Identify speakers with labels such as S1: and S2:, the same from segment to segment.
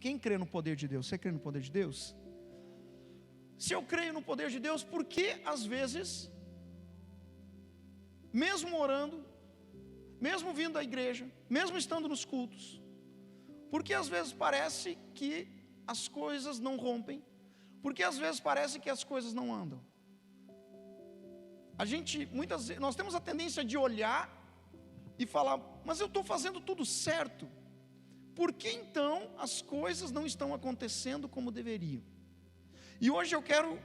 S1: Quem crê no poder de Deus? Você crê no poder de Deus? Se eu creio no poder de Deus, por que às vezes, mesmo orando, mesmo vindo à igreja, mesmo estando nos cultos, porque às vezes parece que as coisas não rompem, porque às vezes parece que as coisas não andam? Muitas vezes, nós temos a tendência de olhar e falar, mas eu estou fazendo tudo certo, por que então as coisas não estão acontecendo como deveriam? E hoje eu quero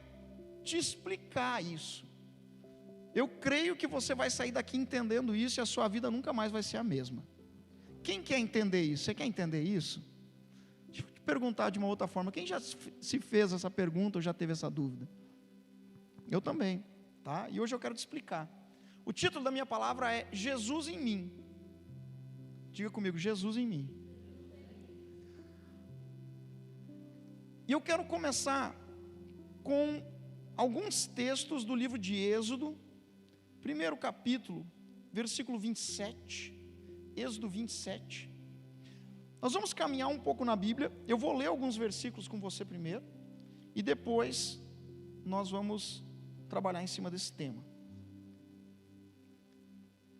S1: te explicar isso. Eu creio que você vai sair daqui entendendo isso e a sua vida nunca mais vai ser a mesma. Quem quer entender isso? Você quer entender isso? Deixa eu te perguntar de uma outra forma. Quem já se fez essa pergunta ou já teve essa dúvida? Eu também, tá? E hoje eu quero te explicar. O título da minha palavra é Jesus em mim. Diga comigo, Jesus em mim. E eu quero começar com alguns textos do livro de Êxodo, primeiro capítulo, versículo 27, Êxodo 27. Nós vamos caminhar um pouco na Bíblia, eu vou ler alguns versículos com você primeiro, e depois nós vamos trabalhar em cima desse tema.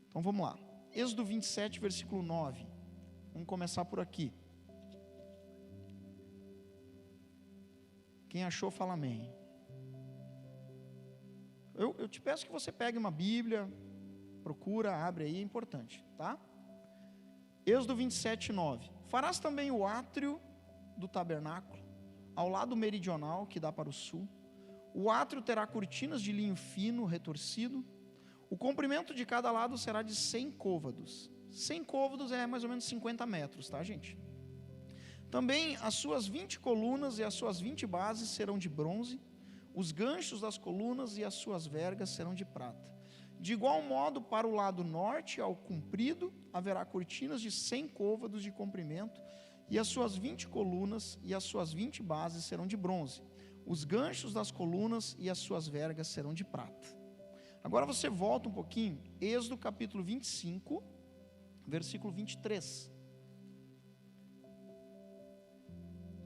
S1: Então vamos lá, Êxodo 27, versículo 9, vamos começar por aqui. Quem achou, fala amém. Eu te peço que você pegue uma Bíblia, procura, abre aí, é importante, tá? Êxodo 27, 9. Farás também o átrio do tabernáculo, ao lado meridional, que dá para o sul. O átrio terá cortinas de linho fino, retorcido. O comprimento de cada lado será de 100 côvados. 100 côvados é mais ou menos 50 metros, tá, gente? Também as suas 20 colunas e as suas 20 bases serão de bronze, os ganchos das colunas e as suas vergas serão de prata. De igual modo, para o lado norte, ao comprido, haverá cortinas de 100 côvados de comprimento, e as suas 20 colunas e as suas 20 bases serão de bronze. Os ganchos das colunas e as suas vergas serão de prata. Agora você volta um pouquinho, Êxodo capítulo 25, versículo 23.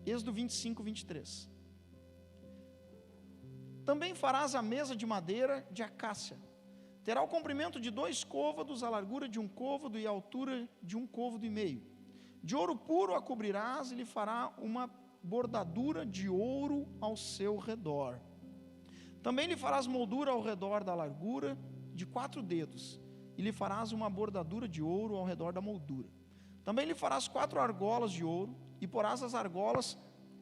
S1: Êxodo 25, 23. Também farás a mesa de madeira de acácia. Terá o comprimento de 2 côvados, a largura de 1 côvado e a altura de 1 côvado e meio. De ouro puro a cobrirás e lhe fará uma bordadura de ouro ao seu redor. Também lhe farás moldura ao redor da largura de 4 dedos, e lhe farás uma bordadura de ouro ao redor da moldura. Também lhe farás 4 argolas de ouro, e porás as argolas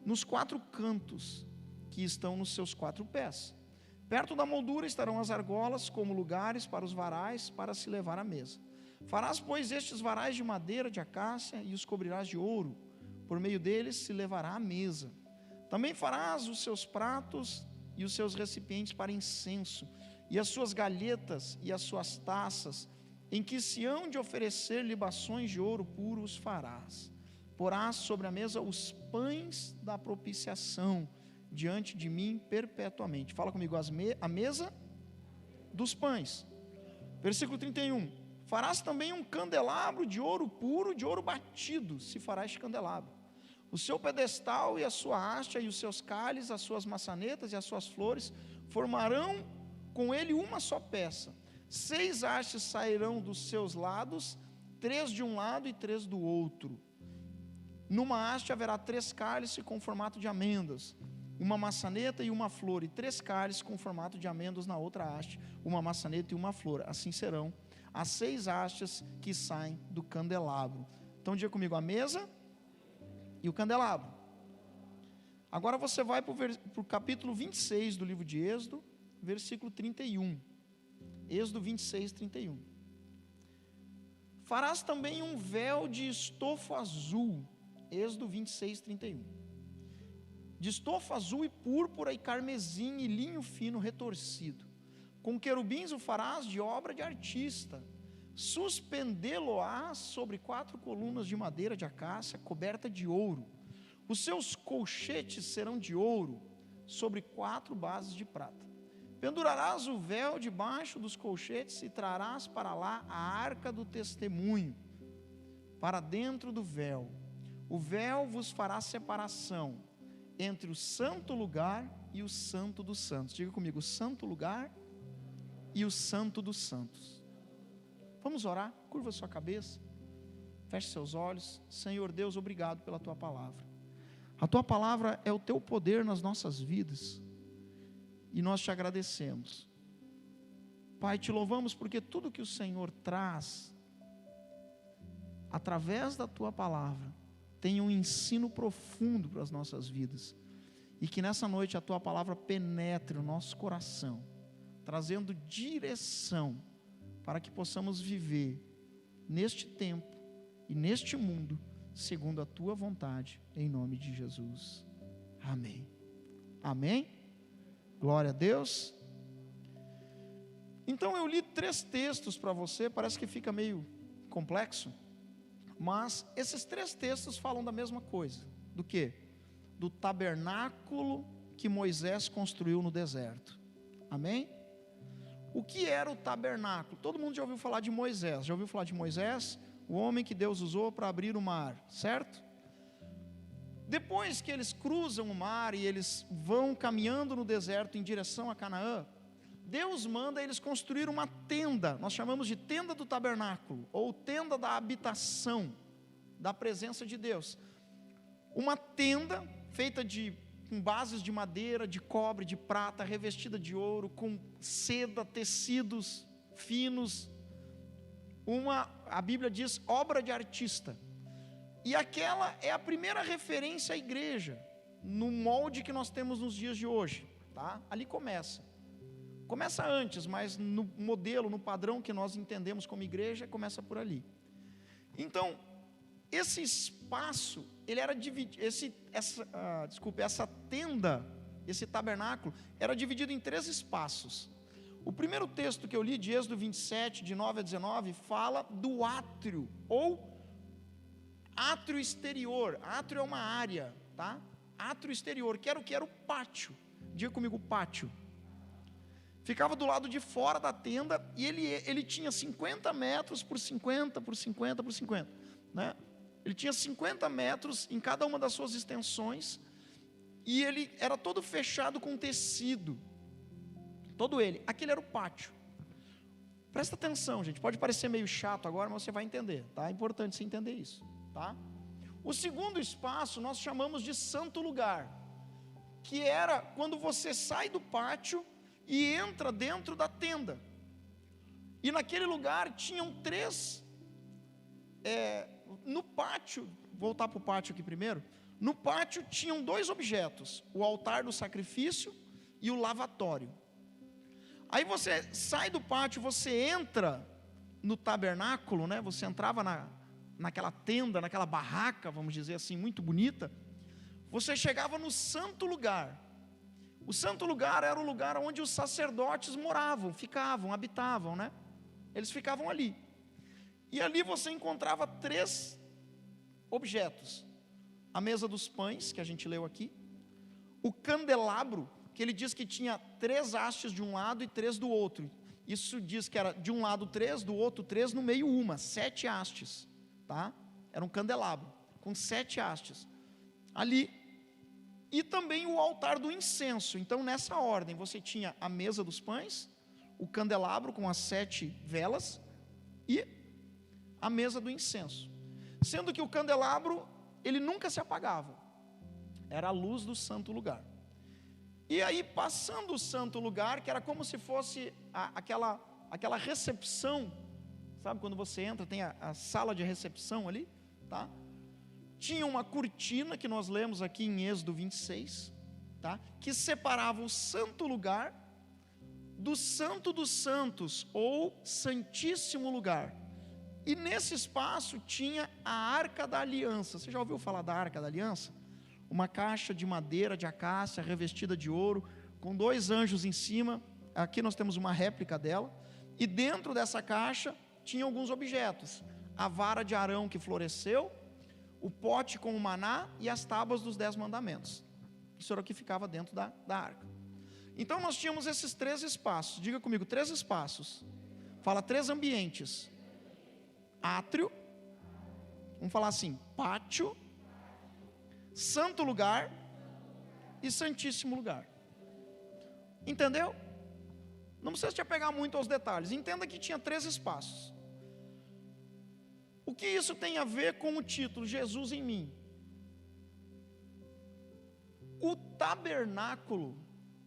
S1: nos 4 cantos, que estão nos seus 4 pés. Perto da moldura estarão as argolas, como lugares para os varais, para se levar à mesa. Farás, pois, estes varais de madeira de acácia, e os cobrirás de ouro. Por meio deles se levará à mesa. Também farás os seus pratos e os seus recipientes para incenso, e as suas galhetas e as suas taças, em que se hão de oferecer libações de ouro puro, os farás. Porás sobre a mesa os pães da propiciação, diante de mim perpetuamente. Fala comigo, a mesa dos pães. Versículo 31. Farás também um candelabro de ouro puro, de ouro batido, se farás este candelabro. O seu pedestal e a sua haste, e os seus cálices, as suas maçanetas e as suas flores, formarão com ele uma só peça. 6 hastes sairão dos seus lados, 3 de um lado e 3 do outro. Numa haste haverá 3 cálices com formato de amêndoas, uma maçaneta e uma flor, e 3 cálices com formato de amêndoas na outra haste, uma maçaneta e uma flor. Assim serão as 6 hastes que saem do candelabro. Então diga comigo, a mesa e o candelabro. Agora você vai para o capítulo 26 do livro de Êxodo, versículo 31. Êxodo 26, 31. Farás também um véu de estofo azul. Êxodo 26, 31. De estofo azul e púrpura e carmesim e linho fino retorcido. Com querubins o farás de obra de artista. Suspendê-lo-ás sobre 4 colunas de madeira de acácia, coberta de ouro. Os seus colchetes serão de ouro, sobre 4 bases de prata. Pendurarás o véu debaixo dos colchetes e trarás para lá a arca do testemunho, para dentro do véu. O véu vos fará separação entre o santo lugar e o santo dos santos. Diga comigo, o santo lugar e o santo dos santos. Vamos orar? Curva sua cabeça, feche seus olhos. Senhor Deus, obrigado pela tua palavra. A tua palavra é o teu poder nas nossas vidas, e nós te agradecemos. Pai, te louvamos porque tudo que o Senhor traz através da tua palavra tem um ensino profundo para as nossas vidas, e que nessa noite a tua palavra penetre o nosso coração, trazendo direção para que possamos viver neste tempo e neste mundo segundo a tua vontade, em nome de Jesus. Amém. Amém. Glória a Deus. Então eu li 3 textos para você, parece que fica meio complexo, mas esses 3 textos falam da mesma coisa. Do quê? Do tabernáculo que Moisés construiu no deserto. Amém? O que era o tabernáculo? Todo mundo já ouviu falar de Moisés. Já ouviu falar de Moisés? O homem que Deus usou para abrir o mar, certo? Depois que eles cruzam o mar e eles vão caminhando no deserto em direção a Canaã, Deus manda eles construir uma tenda. Nós chamamos de tenda do tabernáculo, ou tenda da habitação, da presença de Deus. Uma tenda feita com bases de madeira, de cobre, de prata, revestida de ouro, com seda, tecidos finos. A Bíblia diz, obra de artista. E aquela é a primeira referência à igreja, no molde que nós temos nos dias de hoje, tá? Ali começa antes, mas no modelo, no padrão que nós entendemos como igreja, começa por ali. Então, esse espaço, ele era dividido, essa tenda, esse tabernáculo, era dividido em 3 espaços. O primeiro texto que eu li, de Êxodo 27, de 9 a 19, fala do átrio, ou átrio exterior. Átrio é uma área, tá? Átrio exterior, que era o que? Era o pátio. Diga comigo, pátio. Ficava do lado de fora da tenda, e ele tinha 50 metros por 50, por 50, por 50, né? Ele tinha 50 metros em cada uma das suas extensões, e ele era todo fechado com tecido. Todo ele, aquele era o pátio. Presta atenção, gente, pode parecer meio chato agora, mas você vai entender, tá? É importante você entender isso, tá? O segundo espaço nós chamamos de santo lugar, que era quando você sai do pátio e entra dentro da tenda. E naquele lugar tinham 3, no pátio, voltar para o pátio aqui primeiro. No pátio tinham 2 objetos, o altar do sacrifício e o lavatório. Aí você sai do pátio, você entra no tabernáculo, né? Você entrava naquela tenda, naquela barraca, vamos dizer assim, muito bonita. Você chegava no santo lugar. O santo lugar era o lugar onde os sacerdotes moravam, ficavam, habitavam, né? Eles ficavam ali. E ali você encontrava 3 objetos: a mesa dos pães, que a gente leu aqui, o candelabro, que ele diz que tinha 3 hastes de um lado e 3 do outro. Isso diz que era de um lado 3, do outro 3, no meio 7 hastes, tá? Era um candelabro com 7 hastes ali. E também o altar do incenso. Então, nessa ordem, você tinha a mesa dos pães, o candelabro com as 7 velas e a mesa do incenso. Sendo que o candelabro, ele nunca se apagava, era a luz do santo lugar. E aí, passando o santo lugar, que era como se fosse aquela recepção, sabe, quando você entra, tem a sala de recepção ali, tá? Tinha uma cortina, que nós lemos aqui em Êxodo 26, tá? Que separava o santo lugar do santo dos santos, ou santíssimo lugar. E nesse espaço tinha a Arca da Aliança. Você já ouviu falar da Arca da Aliança? Uma caixa de madeira de acácia, revestida de ouro, com 2 anjos em cima. Aqui nós temos uma réplica dela. E dentro dessa caixa tinha alguns objetos: a vara de Arão que floresceu, o pote com o maná e as tábuas dos 10 mandamentos. Isso era o que ficava dentro da arca. Então nós tínhamos esses 3 espaços. Diga comigo, 3 espaços. Fala, 3 ambientes: átrio, vamos falar assim, pátio santo lugar e santíssimo lugar. Entendeu? Não precisa te apegar muito aos detalhes. Entenda que tinha 3 espaços. O que isso tem a ver com o título Jesus em mim? O tabernáculo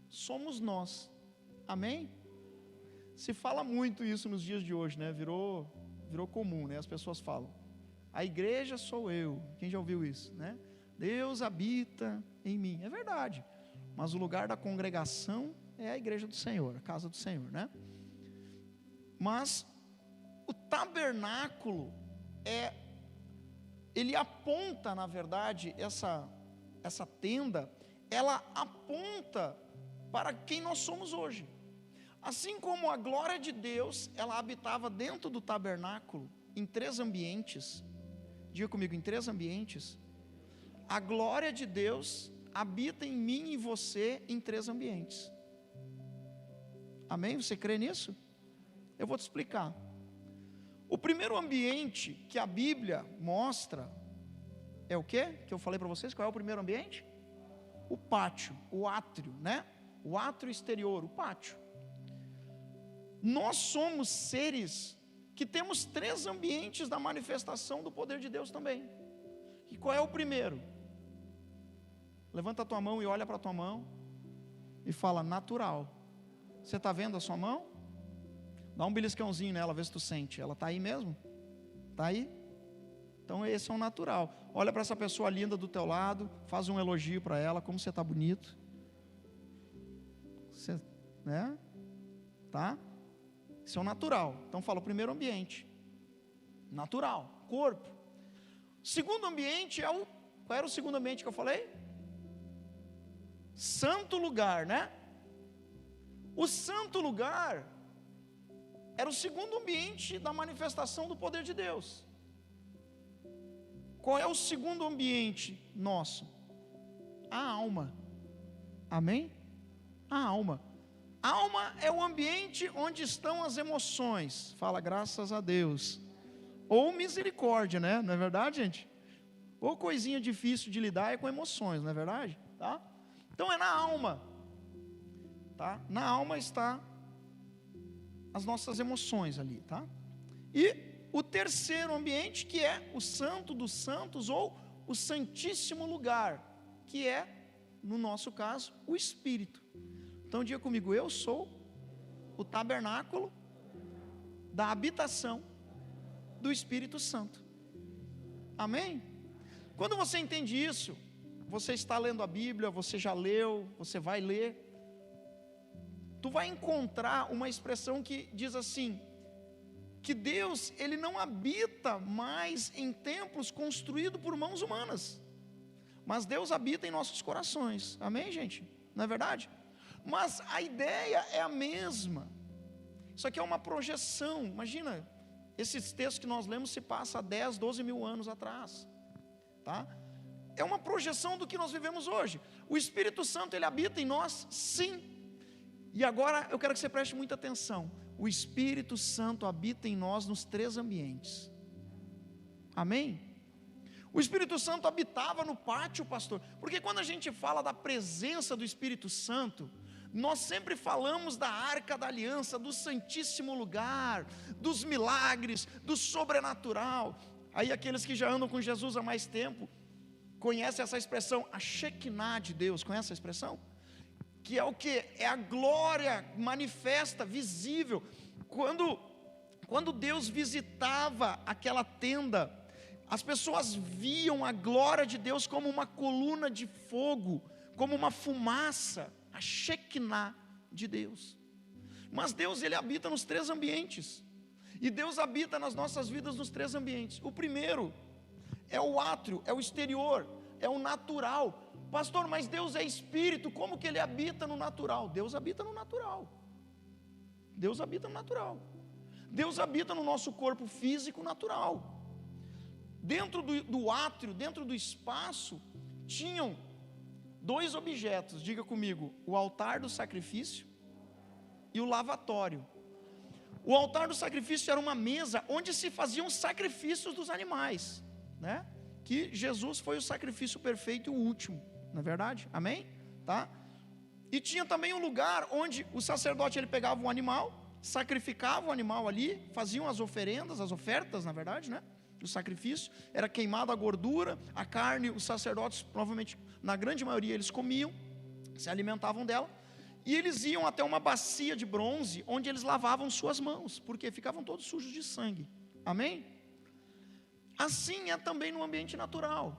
S1: somos nós. Amém? Se fala muito isso nos dias de hoje, né? Virou comum, né? As pessoas falam: a igreja sou eu. Quem já ouviu isso, né? Deus habita em mim. É verdade. Mas o lugar da congregação é a igreja do Senhor, a casa do Senhor, né? Mas o tabernáculo ele aponta, na verdade, essa tenda, ela aponta para quem nós somos hoje. Assim como a glória de Deus, ela habitava dentro do tabernáculo, em 3 ambientes. Diga comigo, em 3 ambientes. A glória de Deus habita em mim e em você em 3 ambientes. Amém? Você crê nisso? Eu vou te explicar. O primeiro ambiente que a Bíblia mostra é o quê? Que eu falei para vocês, qual é o primeiro ambiente? O pátio, o átrio, né? O átrio exterior, o pátio. Nós somos seres que temos 3 ambientes da manifestação do poder de Deus também. E qual é o primeiro? Levanta a tua mão e olha para a tua mão e fala: natural. Você está vendo a sua mão? Dá um beliscãozinho nela, vê se tu sente. Ela está aí mesmo? Está aí? Então esse é o natural. Olha para essa pessoa linda do teu lado, faz um elogio para ela, como você está bonito. Você, né? Tá? Isso é o natural. Então fala o primeiro ambiente. Natural, corpo. Segundo ambiente é o... Qual era o segundo ambiente que eu falei? Santo lugar, né? O santo lugar era o segundo ambiente da manifestação do poder de Deus. Qual é o segundo ambiente nosso? A alma. Amém? A alma. A alma é o ambiente onde estão as emoções. Fala, graças a Deus. Ou misericórdia, né? Não é verdade, gente? Ou coisinha difícil de lidar é com emoções, não é verdade? Tá? Então é na alma. Tá? Na alma está as nossas emoções ali, tá? E o terceiro ambiente, que é o santo dos santos, ou o santíssimo lugar, que é, no nosso caso, o Espírito. Então diga comigo: eu sou o tabernáculo da habitação do Espírito Santo. Amém? Quando você entende isso, você está lendo a Bíblia, você já leu, você vai ler, tu vai encontrar uma expressão que diz assim, que Deus, Ele não habita mais em templos construídos por mãos humanas, mas Deus habita em nossos corações. Amém, gente? Não é verdade? Mas a ideia é a mesma. Isso aqui é uma projeção. Imagina, esses textos que nós lemos se passa há 10, 12 mil anos atrás, tá? É uma projeção do que nós vivemos hoje. O Espírito Santo, Ele habita em nós, sim. E agora eu quero que você preste muita atenção. O Espírito Santo habita em nós nos 3 ambientes. Amém? O Espírito Santo habitava no pátio, pastor, porque quando a gente fala da presença do Espírito Santo, nós sempre falamos da arca da aliança, do santíssimo lugar, dos milagres, do sobrenatural. Aí aqueles que já andam com Jesus há mais tempo, conhecem essa expressão, a Shekinah de Deus. Conhece essa expressão? Que é o que? É a glória manifesta, visível. Quando Deus visitava aquela tenda, as pessoas viam a glória de Deus como uma coluna de fogo, como uma fumaça, a Shekinah de Deus. Mas Deus, Ele habita nos 3 ambientes, e Deus habita nas nossas vidas nos 3 ambientes. O primeiro é o átrio, é o exterior, é o natural. Pastor, mas Deus é Espírito, como que Ele habita no natural? Deus habita no natural. Deus habita no natural. Deus habita no nosso corpo físico natural. Dentro do átrio, dentro do espaço, tinham 2 objetos, diga comigo: o altar do sacrifício e o lavatório. O altar do sacrifício era uma mesa onde se faziam sacrifícios dos animais, né? que Jesus foi o sacrifício perfeito e o último, não é verdade? Amém? Tá? E tinha também um lugar onde o sacerdote ele pegava um animal, sacrificava o animal ali, faziam as oferendas, as ofertas, na verdade, né? O sacrifício, era queimada a gordura, a carne, os sacerdotes, provavelmente, na grande maioria, eles comiam, se alimentavam dela, e eles iam até uma bacia de bronze, onde eles lavavam suas mãos, porque ficavam todos sujos de sangue, amém? Assim é também no ambiente natural.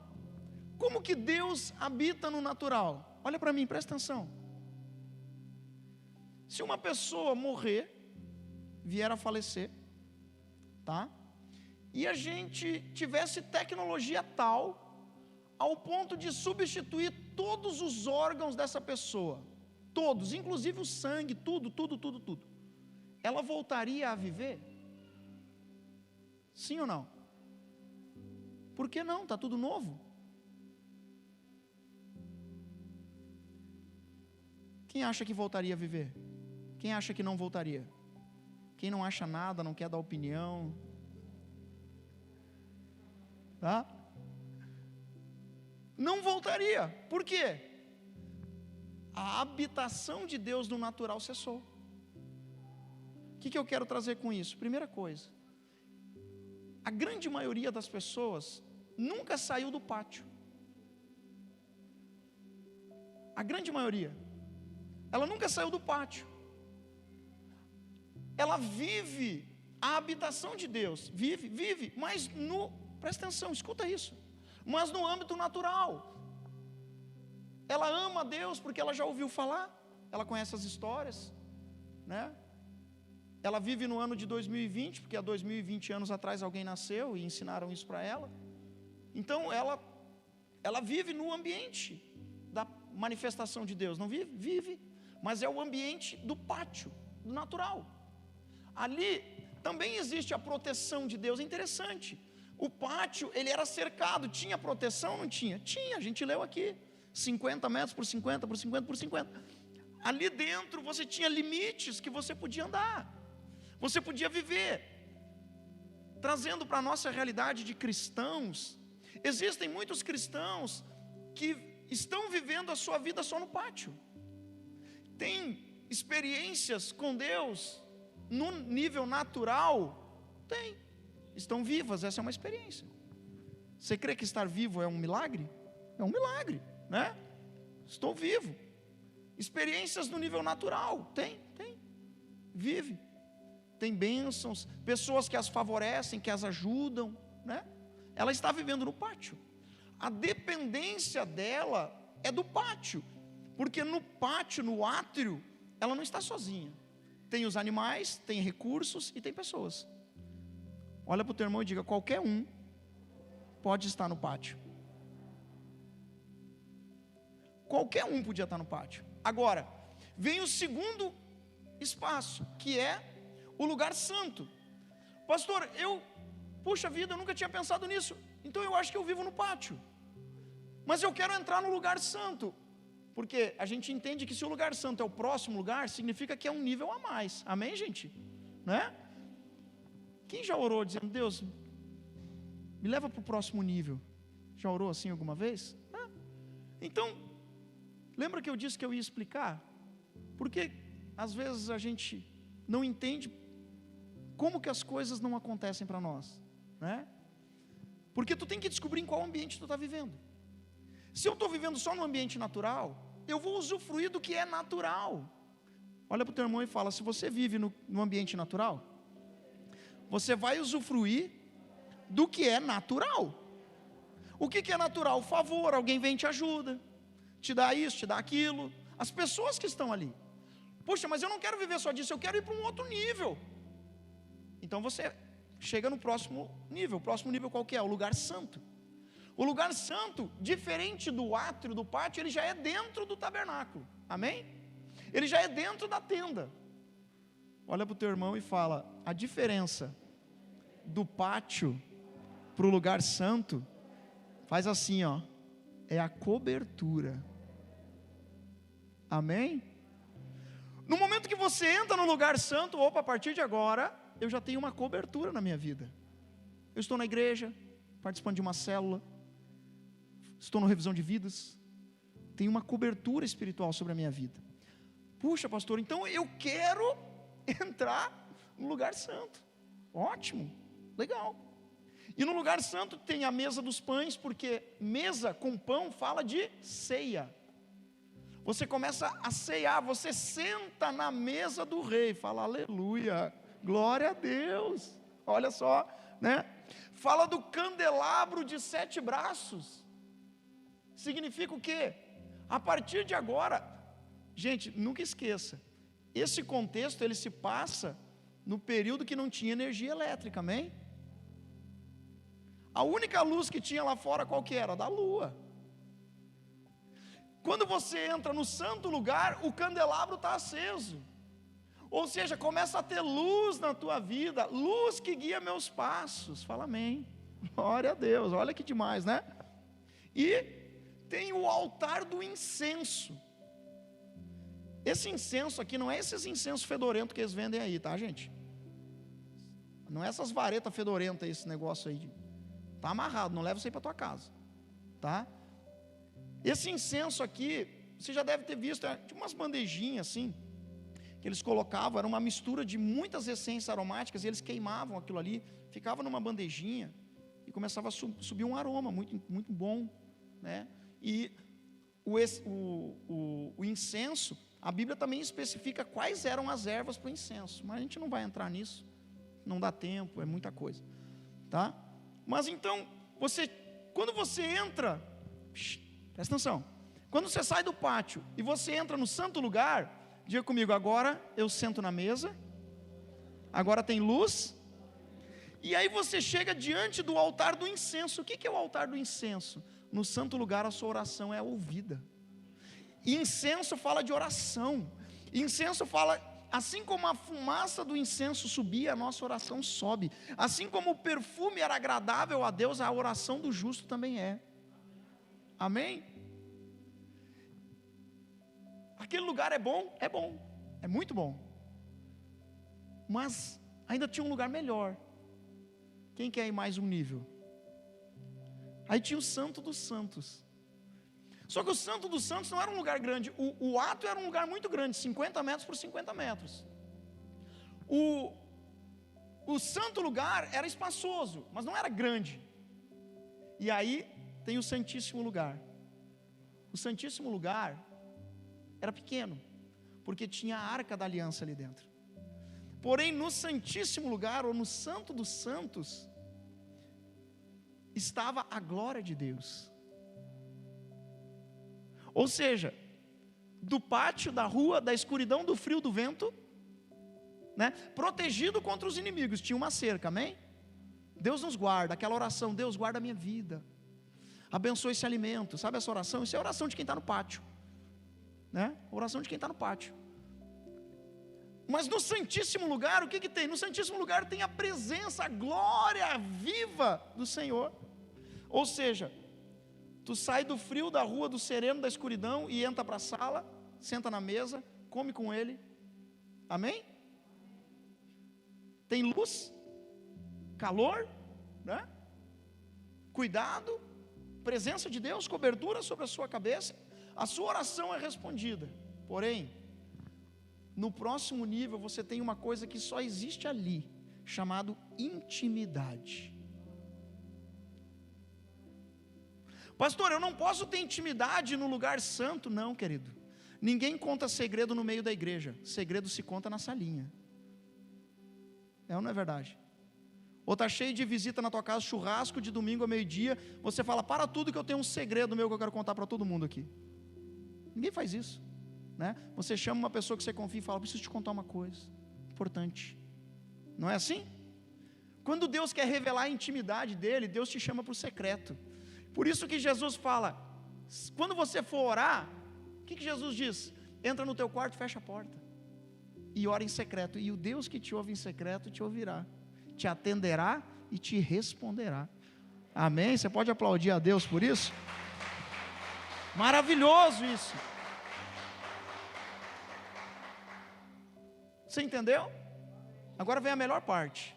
S1: Como que Deus habita no natural? Olha para mim, presta atenção. Se uma pessoa morrer, vier a falecer, tá? E a gente tivesse tecnologia tal, ao ponto de substituir todos os órgãos dessa pessoa, todos, inclusive o sangue, tudo, ela voltaria a viver? Sim ou não? Por que não? Está tudo novo. Quem acha que voltaria a viver? Quem acha que não voltaria? Quem não acha nada, não quer dar opinião, tá? Não voltaria. Por quê? A habitação de Deus no natural cessou. O que eu quero trazer com isso? Primeira coisa, a grande maioria das pessoas nunca saiu do pátio. A grande maioria, ela nunca saiu do pátio. Ela vive a habitação de Deus, vive, mas presta atenção, escuta isso, mas no âmbito natural. Ela ama a Deus porque ela já ouviu falar, ela conhece as histórias, né? Ela vive no ano de 2020, porque há 2020 anos atrás alguém nasceu e ensinaram isso para ela. Então ela vive no ambiente da manifestação de Deus, não vive? Vive, mas é o ambiente do pátio, do natural. Ali também existe a proteção de Deus. É interessante, o pátio ele era cercado, tinha proteção? Não tinha? Tinha, a gente leu aqui, 50 metros por 50 por 50 por 50. Ali dentro você tinha limites que você podia andar, você podia viver. Trazendo para a nossa realidade de cristãos, existem muitos cristãos que estão vivendo a sua vida só no pátio. Tem experiências com Deus no nível natural? Tem, estão vivas, essa é uma experiência. Você crê que estar vivo é um milagre? É um milagre, né? Estou vivo. Experiências no nível natural? Tem, vive. Tem bênçãos, pessoas que as favorecem, que as ajudam, né? Ela está vivendo no pátio. A dependência dela é do pátio, porque no pátio, no átrio, ela não está sozinha. Tem os animais, tem recursos e tem pessoas. Olha para o teu irmão e diga: qualquer um pode estar no pátio. Qualquer um podia estar no pátio. Agora, vem o segundo espaço, que é o lugar santo. Pastor, puxa vida, eu nunca tinha pensado nisso. Então eu acho que eu vivo no pátio, mas eu quero entrar no lugar santo. Porque a gente entende que se o lugar santo é o próximo lugar, significa que é um nível a mais. Amém, gente? Né? Quem já orou dizendo: Deus, me leva para o próximo nível? Já orou assim alguma vez? Então, lembra que eu disse que eu ia explicar? Porque às vezes a gente não entende como que as coisas não acontecem para nós, né? Porque tu tem que descobrir em qual ambiente tu está vivendo. Se eu estou vivendo só no ambiente natural, eu vou usufruir do que é natural. Olha para o teu irmão e fala: se você vive no ambiente natural, você vai usufruir do que é natural. O que é natural? Favor, alguém vem e te ajuda, te dá isso, te dá aquilo. As pessoas que estão ali: puxa, mas eu não quero viver só disso, eu quero ir para um outro nível. Então você chega no próximo nível. O próximo nível qual que é? O lugar santo. O lugar santo, diferente do átrio, do pátio, ele já é dentro do tabernáculo. Amém? Ele já é dentro da tenda. Olha para o teu irmão e fala: a diferença do pátio para o lugar santo, faz assim, ó, é a cobertura. Amém? No momento que você entra no lugar santo, opa, a partir de agora, eu já tenho uma cobertura na minha vida. Eu estou na igreja, participando de uma célula, estou no revisão de vidas, tem uma cobertura espiritual sobre a minha vida. Puxa, pastor, então eu quero entrar no lugar santo. Ótimo, legal. E no lugar santo tem a mesa dos pães, porque mesa com pão fala de ceia. Você começa a ceiar, você senta na mesa do rei, fala aleluia, glória a Deus. Olha só, né? Fala do candelabro de 7 braços. Significa o quê? A partir de agora, gente, nunca esqueça, esse contexto ele se passa no período que não tinha energia elétrica, amém? A única luz que tinha lá fora qual que era? Da lua. Quando você entra no santo lugar, o candelabro está aceso. Ou seja, começa a ter luz na tua vida, luz que guia meus passos. Fala amém. Glória a Deus, olha que demais, né? E tem o altar do incenso. Esse incenso aqui não é esses incensos fedorentos que eles vendem aí, tá, gente? Não é essas varetas fedorentas, esse negócio aí. Tá amarrado, não leva isso aí para tua casa, tá? Esse incenso aqui, você já deve ter visto, tinha umas bandejinhas assim, que eles colocavam, era uma mistura de muitas essências aromáticas, e eles queimavam aquilo ali, ficava numa bandejinha, e começava a subir um aroma muito, muito bom, né? E o incenso, a Bíblia também especifica quais eram as ervas para o incenso, mas a gente não vai entrar nisso, não dá tempo, é muita coisa, tá? Mas então, quando você entra, presta atenção, quando você sai do pátio e você entra no santo lugar, diga comigo, agora eu sento na mesa, agora tem luz, e aí você chega diante do altar do incenso. O que é o altar do incenso? No santo lugar a sua oração é ouvida. Incenso fala de oração, incenso fala, assim como a fumaça do incenso subia, a nossa oração sobe, assim como o perfume era agradável a Deus, a oração do justo também é, amém? Aquele lugar é bom, é muito bom, mas ainda tinha um lugar melhor. Quem quer ir mais um nível? Aí tinha o Santo dos Santos. Só que o Santo dos Santos não era um lugar grande. O ato era um lugar muito grande, 50 metros por 50 metros. O santo lugar era espaçoso, mas não era grande. E aí tem o Santíssimo Lugar. O Santíssimo Lugar era pequeno, porque tinha a Arca da Aliança ali dentro. Porém, no Santíssimo Lugar, ou no Santo dos Santos, estava a glória de Deus. Ou seja, do pátio, da rua, da escuridão, do frio, do vento, né, protegido contra os inimigos, tinha uma cerca, amém? Deus nos guarda, aquela oração, Deus guarda a minha vida, abençoe esse alimento, sabe essa oração? Isso é a oração de quem está no pátio, né? Oração de quem está no pátio. Mas no Santíssimo Lugar, o que tem? No Santíssimo Lugar tem a presença, a glória viva do Senhor. Ou seja, tu sai do frio da rua, do sereno, da escuridão, e entra para a sala, senta na mesa, come com Ele, amém? Tem luz, calor, né? Cuidado, presença de Deus, cobertura sobre a sua cabeça, a sua oração é respondida. Porém, no próximo nível você tem uma coisa que só existe ali, chamado intimidade. Pastor, eu não posso ter intimidade no lugar santo. Não, querido, ninguém conta segredo no meio da igreja, segredo se conta na salinha. É ou não é verdade? Ou está cheio de visita na tua casa, churrasco de domingo ao meio-dia, você fala, para tudo que eu tenho um segredo meu que eu quero contar para todo mundo aqui. Ninguém faz isso, né? Você chama uma pessoa que você confia e fala, preciso te contar uma coisa importante. Não é assim? Quando Deus quer revelar a intimidade dele, Deus te chama para o secreto. Por isso que Jesus fala, quando você for orar, o que Jesus diz? Entra no teu quarto, fecha a porta e ora em secreto, e o Deus que te ouve em secreto te ouvirá, te atenderá e te responderá. Amém? Você pode aplaudir a Deus por isso? Maravilhoso isso. Você entendeu? Agora vem a melhor parte.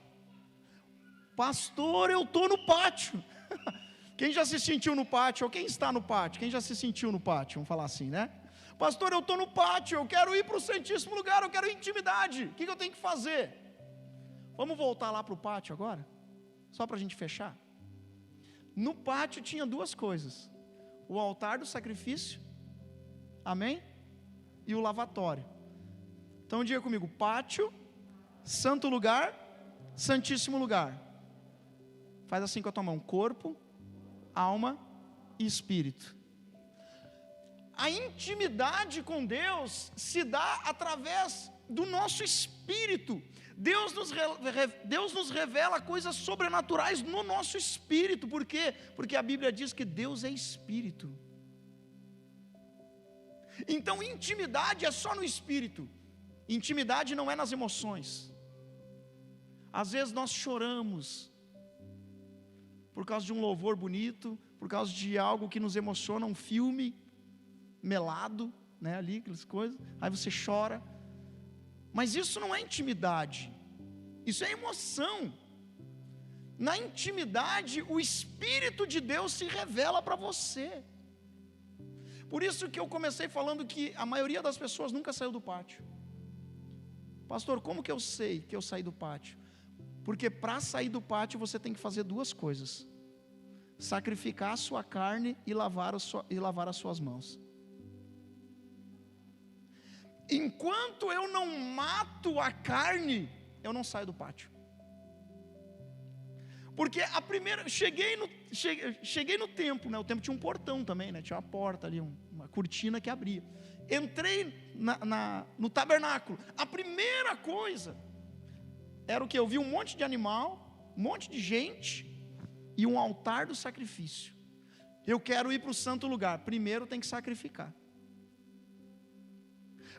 S1: Pastor, eu estou no pátio. Quem já se sentiu no pátio, ou quem está no pátio? Quem já se sentiu no pátio? Vamos falar assim, né? Pastor, eu estou no pátio, eu quero ir para o Santíssimo Lugar, eu quero intimidade. O que eu tenho que fazer? Vamos voltar lá para o pátio agora? Só para a gente fechar. No pátio tinha duas coisas: o altar do sacrifício, amém? E o lavatório. Então diga comigo: pátio, santo lugar, santíssimo lugar. Faz assim com a tua mão: corpo, alma e espírito. A intimidade com Deus se dá através do nosso espírito. Deus nos revela coisas sobrenaturais no nosso espírito. Por quê? Porque a Bíblia diz que Deus é espírito. Então intimidade é só no espírito. Intimidade não é nas emoções. Às vezes nós choramos por causa de um louvor bonito, por causa de algo que nos emociona, um filme melado, né, ali, aquelas coisas, aí você chora. Mas isso não é intimidade, isso é emoção. Na intimidade, o Espírito de Deus se revela para você. Por isso que eu comecei falando que a maioria das pessoas nunca saiu do pátio. Pastor, como que eu sei que eu saí do pátio? Porque para sair do pátio você tem que fazer duas coisas: sacrificar a sua carne e lavar as suas mãos. Enquanto eu não mato a carne, eu não saio do pátio. Porque a primeira, cheguei no templo, né? O templo tinha um portão também, né? Tinha uma porta ali, uma cortina que abria. Entrei no tabernáculo. A primeira coisa era o que? Eu vi um monte de animal, um monte de gente e um altar do sacrifício. Eu quero ir para o santo lugar. Primeiro tem que sacrificar.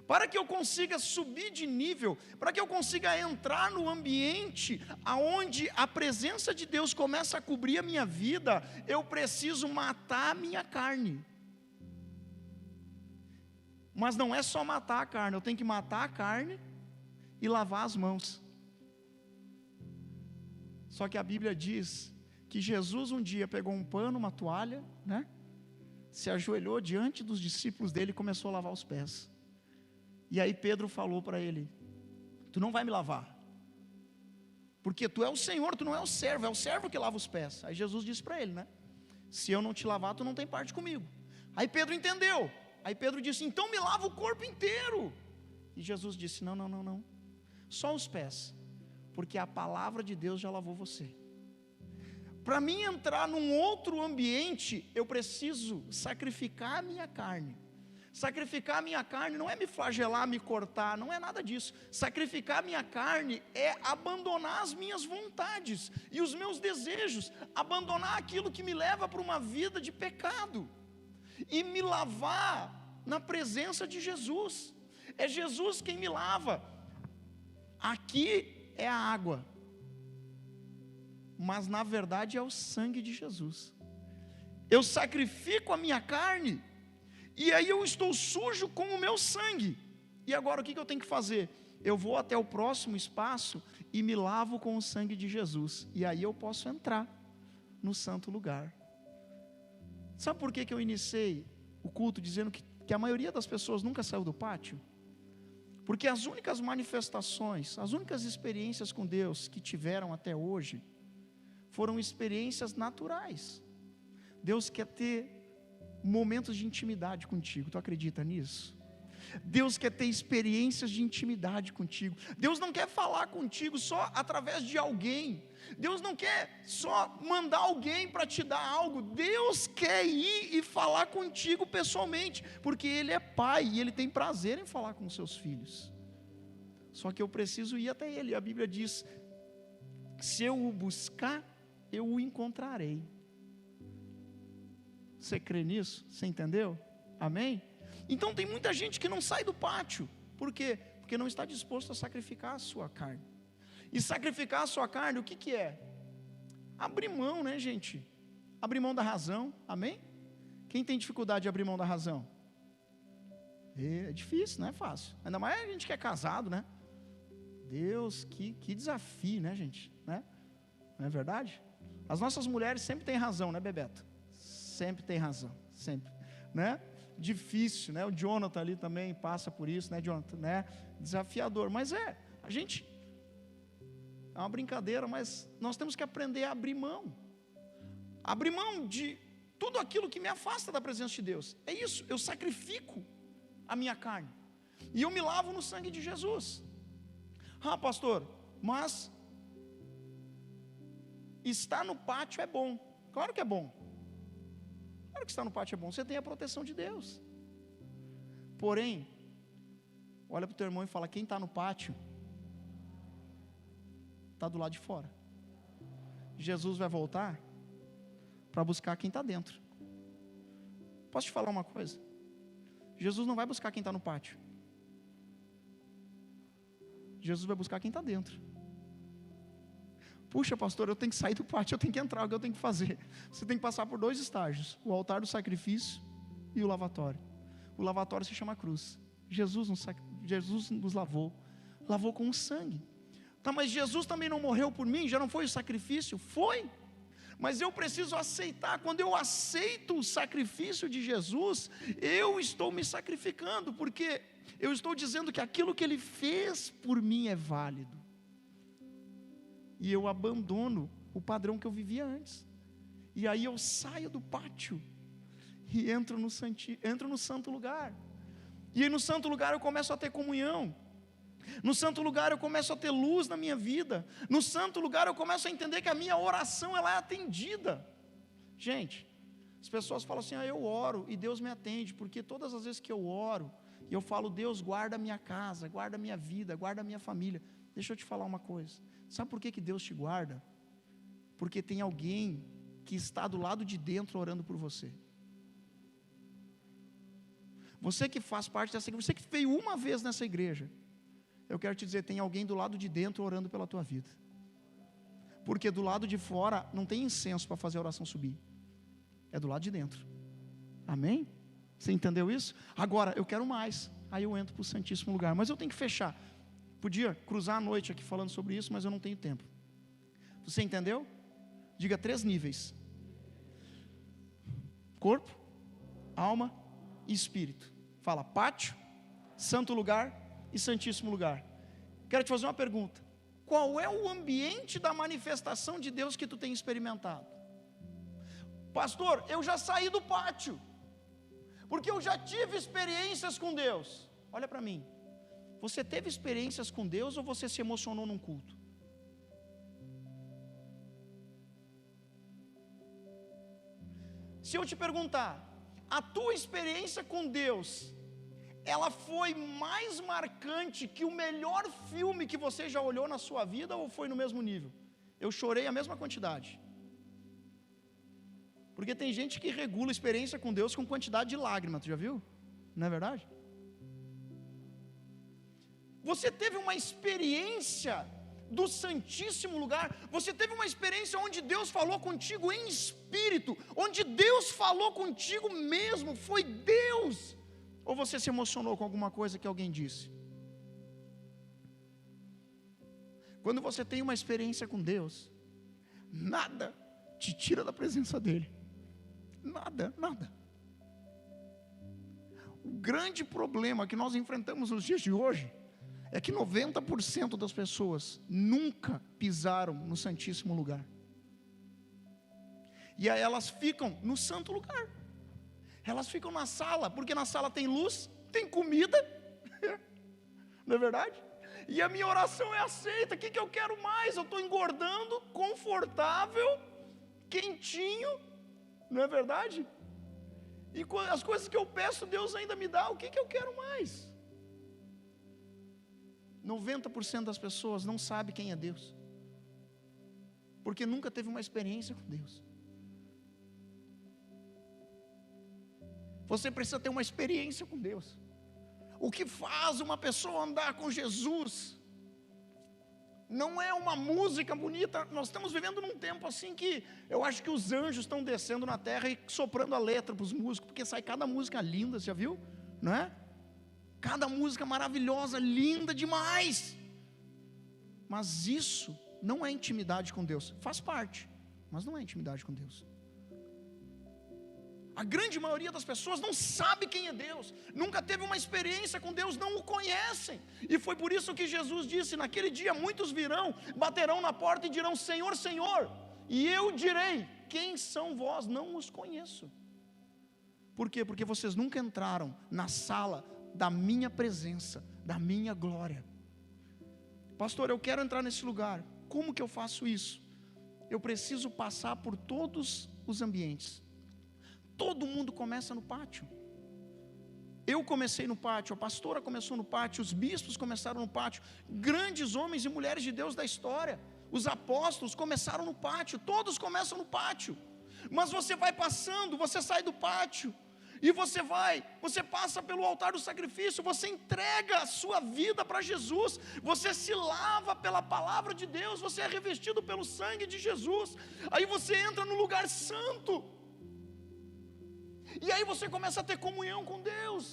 S1: Para que eu consiga subir de nível, para que eu consiga entrar no ambiente aonde a presença de Deus começa a cobrir a minha vida, eu preciso matar a minha carne. Mas não é só matar a carne, eu tenho que matar a carne e lavar as mãos. Só que a Bíblia diz que Jesus um dia pegou um pano, uma toalha, né? Se ajoelhou diante dos discípulos dele e começou a lavar os pés. E aí Pedro falou para ele: tu não vai me lavar, porque tu é o Senhor, tu não é o servo que lava os pés. Aí Jesus disse para ele, né? Se eu não te lavar, tu não tem parte comigo. Aí Pedro entendeu. Aí Pedro disse: então me lava o corpo inteiro. E Jesus disse: não, só os pés, porque a palavra de Deus já lavou você. Para mim entrar num outro ambiente, eu preciso sacrificar a minha carne. Sacrificar a minha carne não é me flagelar, me cortar, não é nada disso. Sacrificar a minha carne é abandonar as minhas vontades e os meus desejos, abandonar aquilo que me leva para uma vida de pecado e me lavar na presença de Jesus. É Jesus quem me lava. Aqui é a água, mas na verdade é o sangue de Jesus. Eu sacrifico a minha carne, e aí eu estou sujo com o meu sangue. E agora o que eu tenho que fazer? Eu vou até o próximo espaço e me lavo com o sangue de Jesus. E aí eu posso entrar no santo lugar. Sabe por que eu iniciei o culto dizendo que a maioria das pessoas nunca saiu do pátio? Porque as únicas manifestações, as únicas experiências com Deus que tiveram até hoje foram experiências naturais. Deus quer ter momentos de intimidade contigo, tu acredita nisso? Deus quer ter experiências de intimidade contigo. Deus não quer falar contigo só através de alguém. Deus não quer só mandar alguém para te dar algo. Deus quer ir e falar contigo pessoalmente, porque Ele é Pai e Ele tem prazer em falar com os seus filhos. Só que eu preciso ir até Ele. A Bíblia diz: se eu o buscar, eu o encontrarei. Você crê nisso? Você entendeu? Amém? Então tem muita gente que não sai do pátio. Por quê? Porque não está disposto a sacrificar a sua carne. E sacrificar a sua carne, o que é? Abrir mão, né, gente? Abrir mão da razão. Amém? Quem tem dificuldade de abrir mão da razão? É difícil, não é fácil. Ainda mais a gente que é casado, né? Deus, que desafio, né, gente? Né? Não é verdade? As nossas mulheres sempre têm razão, né, Bebeto? Sempre tem razão, sempre, né? Difícil, né? O Jonathan ali também passa por isso, né, Jonathan, né? Desafiador, mas a gente é uma brincadeira, mas nós temos que aprender a abrir mão de tudo aquilo que me afasta da presença de Deus. É isso, eu sacrifico a minha carne e eu me lavo no sangue de Jesus. Ah, pastor, mas estar no pátio é bom. Claro que é bom. Claro que estar no pátio é bom. Você tem a proteção de Deus. Porém, olha para o teu irmão e fala: quem está no pátio está do lado de fora. Jesus vai voltar para buscar quem está dentro. Posso te falar uma coisa? Jesus não vai buscar quem está no pátio. Jesus vai buscar quem está dentro. Puxa, pastor, eu tenho que sair do pátio, eu tenho que entrar, o que eu tenho que fazer? Você tem que passar por 2 estágios: o altar do sacrifício e o lavatório. O lavatório se chama cruz. Jesus nos lavou com o sangue. Tá, mas Jesus também não morreu por mim? Já não foi o sacrifício? Foi. Mas eu preciso aceitar. Quando eu aceito o sacrifício de Jesus, eu estou me sacrificando, porque eu estou dizendo que aquilo que Ele fez por mim é válido. E eu abandono o padrão que eu vivia antes. E aí eu saio do pátio e entro no santo lugar. E aí no santo lugar eu começo a ter comunhão. No santo lugar eu começo a ter luz na minha vida. No santo lugar eu começo a entender que a minha oração ela é atendida. Gente, as pessoas falam assim: eu oro e Deus me atende, porque todas as vezes que eu oro e eu falo: Deus, guarda a minha casa, guarda a minha vida, guarda a minha família. Deixa eu te falar uma coisa. Sabe por que Deus te guarda? Porque tem alguém que está do lado de dentro orando por você. Você que faz parte dessa igreja, você que veio uma vez nessa igreja, eu quero te dizer, tem alguém do lado de dentro orando pela tua vida. Porque do lado de fora não tem incenso para fazer a oração subir. É do lado de dentro. Amém? Você entendeu isso? Agora, eu quero mais. Aí eu entro para o Santíssimo Lugar. Mas eu tenho que fechar. Podia cruzar a noite aqui falando sobre isso, mas eu não tenho tempo. Você entendeu? Diga 3 níveis: corpo, alma e espírito. Fala pátio, santo lugar e santíssimo lugar. Quero te fazer uma pergunta: qual é o ambiente da manifestação de Deus que tu tem experimentado? Pastor, eu já saí do pátio, porque eu já tive experiências com Deus. Olha para mim, você teve experiências com Deus ou você se emocionou num culto? Se eu te perguntar, a tua experiência com Deus, ela foi mais marcante que o melhor filme que você já olhou na sua vida, ou foi no mesmo nível? Eu chorei a mesma quantidade. Porque tem gente que regula a experiência com Deus com quantidade de lágrimas, tu já viu? Não é verdade? Você teve uma experiência do Santíssimo Lugar, você teve uma experiência onde Deus falou contigo em espírito, onde Deus falou contigo mesmo, foi Deus, ou você se emocionou com alguma coisa que alguém disse? Quando você tem uma experiência com Deus, nada te tira da presença dEle, nada. O grande problema que nós enfrentamos nos dias de hoje é que 90% das pessoas nunca pisaram no Santíssimo Lugar. E aí elas ficam no santo lugar. Elas ficam na sala, porque na sala tem luz, tem comida. Não é verdade? E a minha oração é aceita. O que eu quero mais? Eu estou engordando, confortável, quentinho. Não é verdade? E as coisas que eu peço, Deus ainda me dá. O que eu quero mais? 90% das pessoas não sabe quem é Deus, porque nunca teve uma experiência com Deus. Você precisa ter uma experiência com Deus. O que faz uma pessoa andar com Jesus não é uma música bonita. Nós estamos vivendo num tempo assim que eu acho que os anjos estão descendo na terra e soprando a letra para os músicos, porque sai cada música linda, você já viu? Não é? Cada música maravilhosa, linda demais. Mas isso não é intimidade com Deus. Faz parte, mas não é intimidade com Deus. A grande maioria das pessoas não sabe quem é Deus, nunca teve uma experiência com Deus, não o conhecem. E foi por isso que Jesus disse: naquele dia muitos virão, baterão na porta e dirão: Senhor, Senhor. E eu direi: quem são vós? Não os conheço. Por quê? Porque vocês nunca entraram na sala da minha presença, da minha glória. Pastor, eu quero entrar nesse lugar, como que eu faço isso? Eu preciso passar por todos os ambientes. Todo mundo começa no pátio. Eu comecei no pátio, a pastora começou no pátio, os bispos começaram no pátio, grandes homens e mulheres de Deus da história, os apóstolos começaram no pátio, todos começam no pátio. Mas você vai passando, você sai do pátio, e você passa pelo altar do sacrifício, você entrega a sua vida para Jesus, você se lava pela palavra de Deus, você é revestido pelo sangue de Jesus, aí você entra no lugar santo, e aí você começa a ter comunhão com Deus,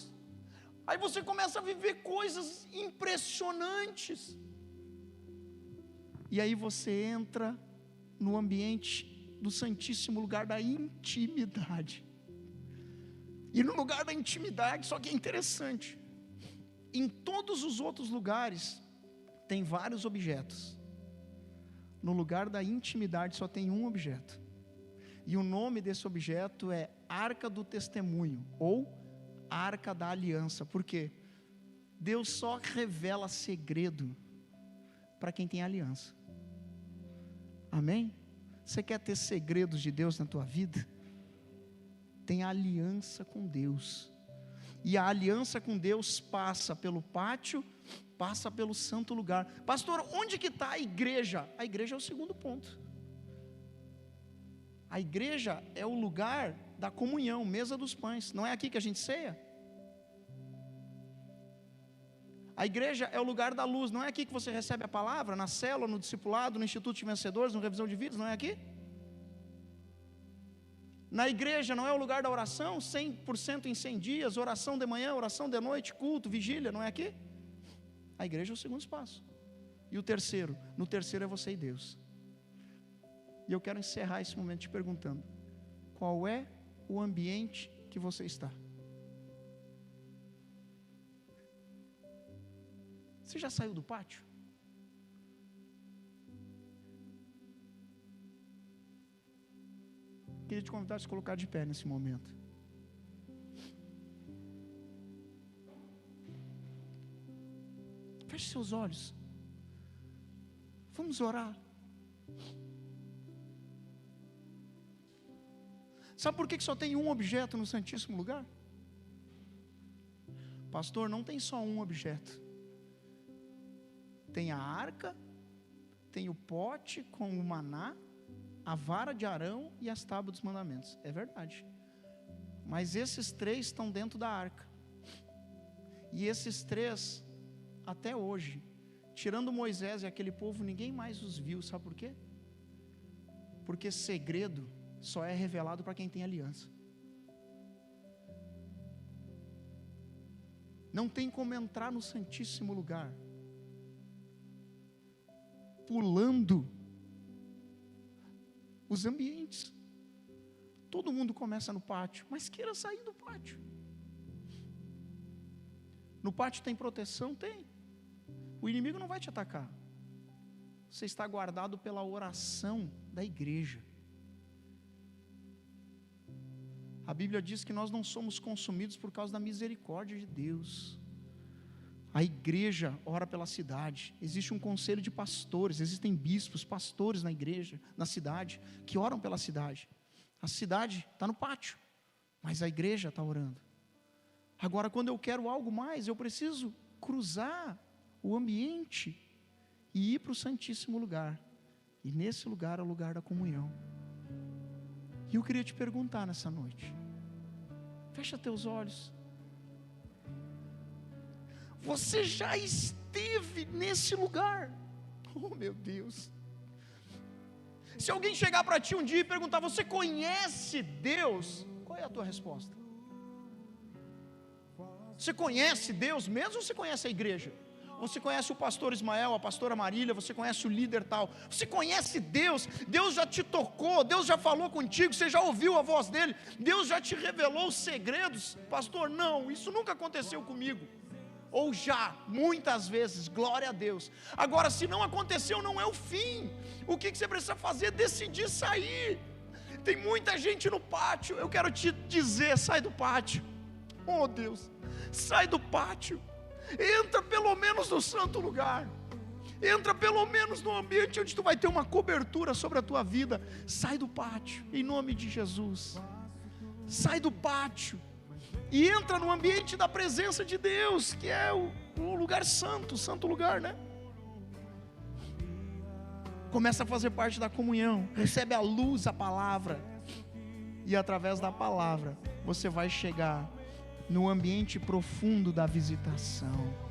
S1: aí você começa a viver coisas impressionantes, e aí você entra no ambiente do santíssimo lugar da intimidade. E no lugar da intimidade, só que é interessante, em todos os outros lugares tem vários objetos, no lugar da intimidade só tem um objeto, e o nome desse objeto é Arca do Testemunho, ou Arca da Aliança. Por quê? Deus só revela segredo para quem tem aliança. Amém? Você quer ter segredos de Deus na tua vida? Tem aliança com Deus, e a aliança com Deus passa pelo pátio, passa pelo santo lugar. Pastor, onde que está a igreja? A igreja é o segundo ponto. A igreja é o lugar da comunhão, mesa dos pães. Não é aqui que a gente ceia? A igreja é o lugar da luz. Não é aqui que você recebe a palavra? Na célula, no discipulado, no Instituto de Vencedores, no Revisão de Vidas? Não é aqui? Na igreja não é o lugar da oração, 100% em 100 dias, oração de manhã, oração de noite, culto, vigília, não é aqui? A igreja é o segundo espaço. E o terceiro? No terceiro é você e Deus. E eu quero encerrar esse momento te perguntando: qual é o ambiente que você está? Você já saiu do pátio? Queria te convidar a se colocar de pé nesse momento. Feche seus olhos. Vamos orar. Sabe por que só tem um objeto no Santíssimo Lugar? Pastor, não tem só um objeto. Tem a arca, tem o pote com o maná, a vara de Arão e as tábuas dos mandamentos. É verdade. Mas esses três estão dentro da arca. E esses três, até hoje, tirando Moisés e aquele povo, ninguém mais os viu. Sabe por quê? Porque segredo só é revelado para quem tem aliança. Não tem como entrar no Santíssimo Lugar pulando os ambientes. Todo mundo começa no pátio, mas queira sair do pátio. No pátio tem proteção? Tem. O inimigo não vai te atacar. Você está guardado pela oração da igreja. A Bíblia diz que nós não somos consumidos por causa da misericórdia de Deus. A igreja ora pela cidade. Existe um conselho de pastores, existem bispos, pastores na igreja, na cidade, que oram pela cidade. A cidade está no pátio, mas a igreja está orando. Agora, quando eu quero algo mais, eu preciso cruzar o ambiente e ir para o Santíssimo Lugar. E nesse lugar é o lugar da comunhão. E eu queria te perguntar nessa noite, fecha teus olhos. Você já esteve nesse lugar? Oh meu Deus. Se alguém chegar para ti um dia e perguntar, você conhece Deus? Qual é a tua resposta? Você conhece Deus mesmo ou você conhece a igreja? você conhece o pastor Ismael, a pastora Marília, você conhece o líder tal, você conhece Deus, Deus já te tocou, Deus já falou contigo, você já ouviu a voz dele, Deus já te revelou os segredos. Pastor, não, isso nunca aconteceu comigo. Ou já, muitas vezes, glória a Deus. Agora, se não aconteceu, não é o fim. O que você precisa fazer? Decidir sair. Tem muita gente no pátio. Eu quero te dizer, sai do pátio. Oh Deus, sai do pátio. Entra pelo menos no santo lugar. Entra pelo menos no ambiente onde tu vai ter uma cobertura sobre a tua vida. Sai do pátio, em nome de Jesus. Sai do pátio e entra no ambiente da presença de Deus, que é o lugar santo, o santo lugar, né? Começa a fazer parte da comunhão, recebe a luz, a palavra, e através da palavra, você vai chegar no ambiente profundo da visitação.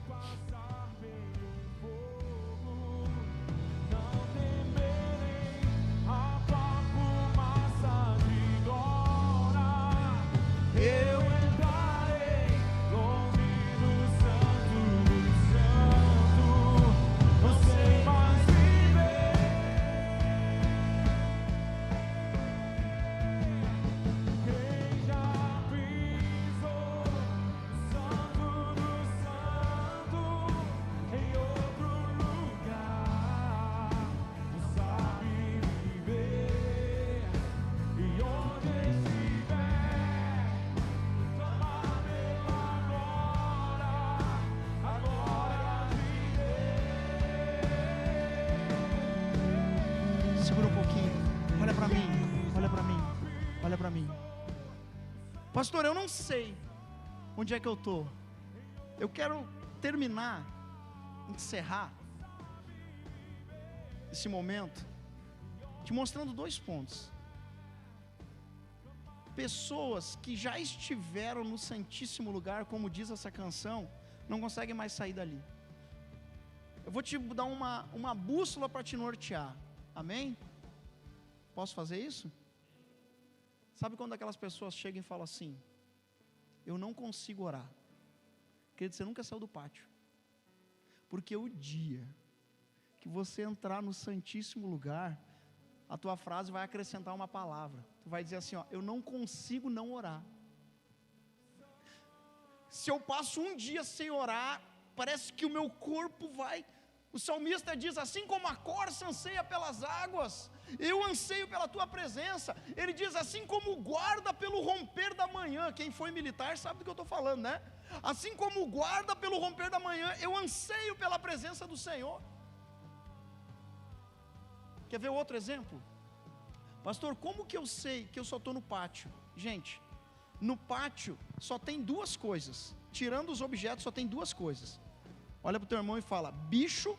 S1: Pastor, eu não sei onde é que eu estou. Eu quero terminar, encerrar esse momento te mostrando 2 pontos. Pessoas que já estiveram no Santíssimo Lugar, como diz essa canção, não conseguem mais sair dali. Eu vou te dar uma bússola para te nortear. Amém? Posso fazer isso? Sabe quando aquelas pessoas chegam e falam assim: eu não consigo orar. Querido, você nunca saiu do pátio. Porque o dia que você entrar no Santíssimo Lugar, a tua frase vai acrescentar uma palavra. Tu vai dizer assim, ó: eu não consigo não orar. Se eu passo um dia sem orar, parece que o meu corpo vai... O salmista diz, assim como a corça anseia pelas águas, eu anseio pela tua presença. Ele diz, assim como o guarda pelo romper da manhã. Quem foi militar sabe do que eu estou falando, né? Assim como o guarda pelo romper da manhã, eu anseio pela presença do Senhor. Quer ver outro exemplo? Pastor, como que eu sei que eu só estou no pátio? Gente, no pátio só tem 2 coisas. Tirando os objetos, só tem 2 coisas. Olha para o teu irmão e fala: bicho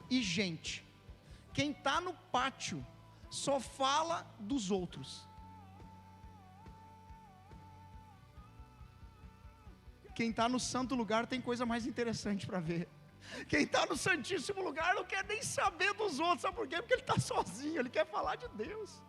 S1: e gente. Quem está no pátio só fala dos outros. Quem está no santo lugar tem coisa mais interessante para ver. Quem está no santíssimo lugar não quer nem saber dos outros. Sabe por quê? Porque ele está sozinho, ele quer falar de Deus.